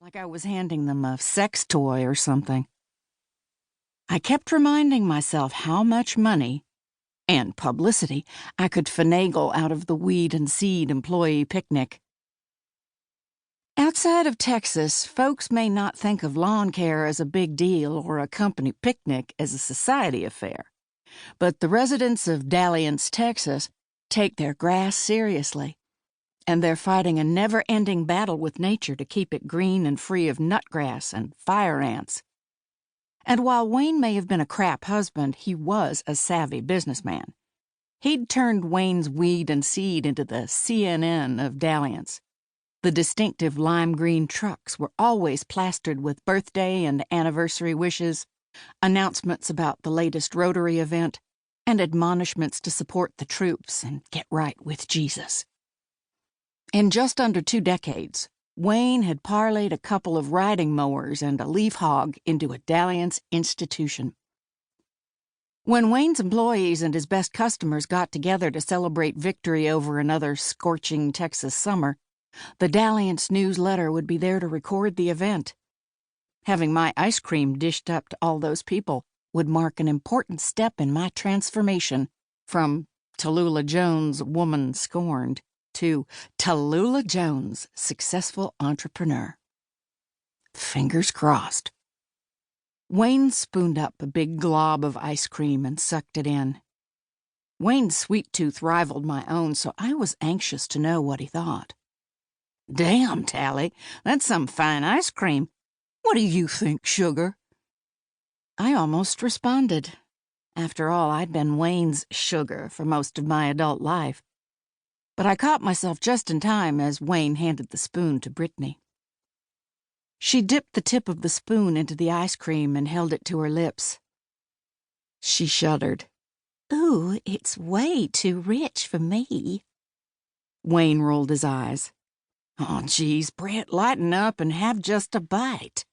like I was handing them a sex toy or something. I kept reminding myself how much money and publicity I could finagle out of the weed and seed employee picnic. Outside of Texas, folks may not think of lawn care as a big deal or a company picnic as a society affair, but the residents of Dalliance, Texas, take their grass seriously, and they're fighting a never-ending battle with nature to keep it green and free of nutgrass and fire ants. And while Wayne may have been a crap husband, he was a savvy businessman. He'd turned Wayne's weed and seed into the CNN of Dalliance. The distinctive lime green trucks were always plastered with birthday and anniversary wishes, announcements about the latest Rotary event, and admonishments to support the troops and get right with Jesus. In just under 2 decades, Wayne had parlayed a couple of riding mowers and a leaf hog into a Dalliance institution. When Wayne's employees and his best customers got together to celebrate victory over another scorching Texas summer, the Dalliance newsletter would be there to record the event. Having my ice cream dished up to all those people would mark an important step in my transformation from Tallulah Jones, woman scorned, to Tallulah Jones, successful entrepreneur. Fingers crossed. Wayne spooned up a big glob of ice cream and sucked it in. Wayne's sweet tooth rivaled my own, so I was anxious to know what he thought. "Damn, Tally, that's some fine ice cream. What do you think, sugar?" I almost responded. After all, I'd been Wayne's sugar for most of my adult life. But I caught myself just in time as Wayne handed the spoon to Brittany. She dipped the tip of the spoon into the ice cream and held it to her lips. She shuddered. "Ooh, it's way too rich for me." Wayne rolled his eyes. "Oh, geez, Brett, lighten up and have just a bite."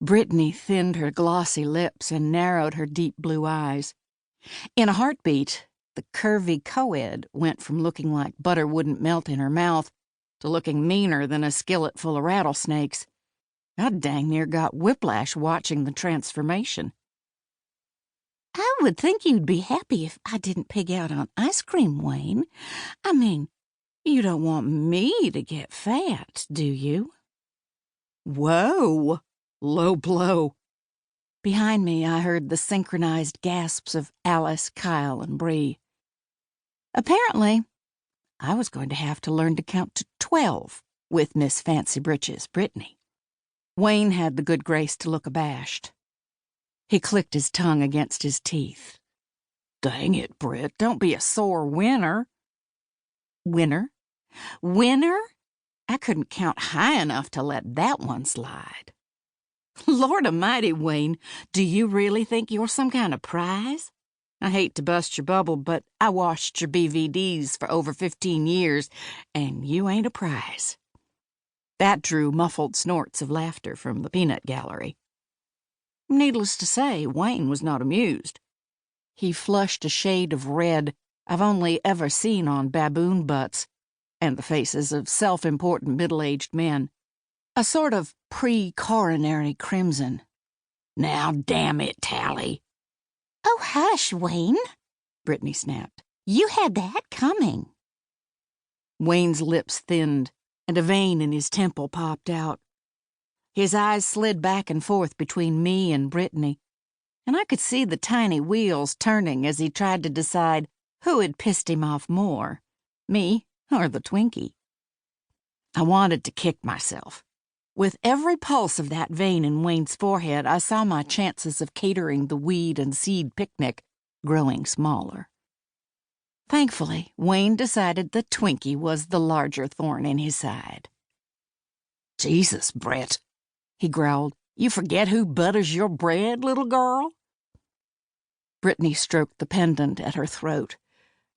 Brittany thinned her glossy lips and narrowed her deep blue eyes. In a heartbeat, the curvy co-ed went from looking like butter wouldn't melt in her mouth to looking meaner than a skillet full of rattlesnakes. I dang near got whiplash watching the transformation. "I would think you'd be happy if I didn't pig out on ice cream, Wayne. I mean, you don't want me to get fat, do you?" Whoa! Low blow. Behind me, I heard the synchronized gasps of Alice, Kyle, and Bree. Apparently, I was going to have to learn to count to 12 with Miss Fancy Britches, Brittany. Wayne had the good grace to look abashed. He clicked his tongue against his teeth. "Dang it, Britt, don't be a sore winner." Winner? Winner? I couldn't count high enough to let that one slide. "Lord Almighty, Wayne, do you really think you're some kind of prize? I hate to bust your bubble, but I watched your BVDs for over 15 years, and you ain't a prize." That drew muffled snorts of laughter from the peanut gallery. Needless to say, Wayne was not amused. He flushed a shade of red I've only ever seen on baboon butts and the faces of self-important middle-aged men. A sort of pre-coronary crimson. "Now, damn it, Tally." "Oh, hush, Wayne," Brittany snapped. "You had that coming." Wayne's lips thinned, and a vein in his temple popped out. His eyes slid back and forth between me and Brittany, and I could see the tiny wheels turning as he tried to decide who had pissed him off more, me or the Twinkie. I wanted to kick myself. With every pulse of that vein in Wayne's forehead, I saw my chances of catering the weed and seed picnic growing smaller. Thankfully, Wayne decided the Twinkie was the larger thorn in his side. "Jesus, Brett," he growled, "you forget who butters your bread, little girl?" Brittany stroked the pendant at her throat,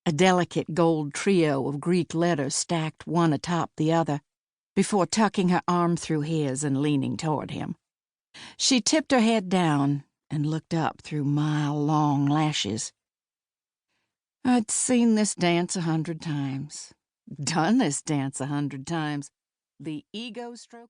a delicate gold trio of Greek letters stacked one atop the other, before tucking her arm through his and leaning toward him. She tipped her head down and looked up through mile-long lashes. I'd seen this dance 100 times, done this dance 100 times. The ego stroking.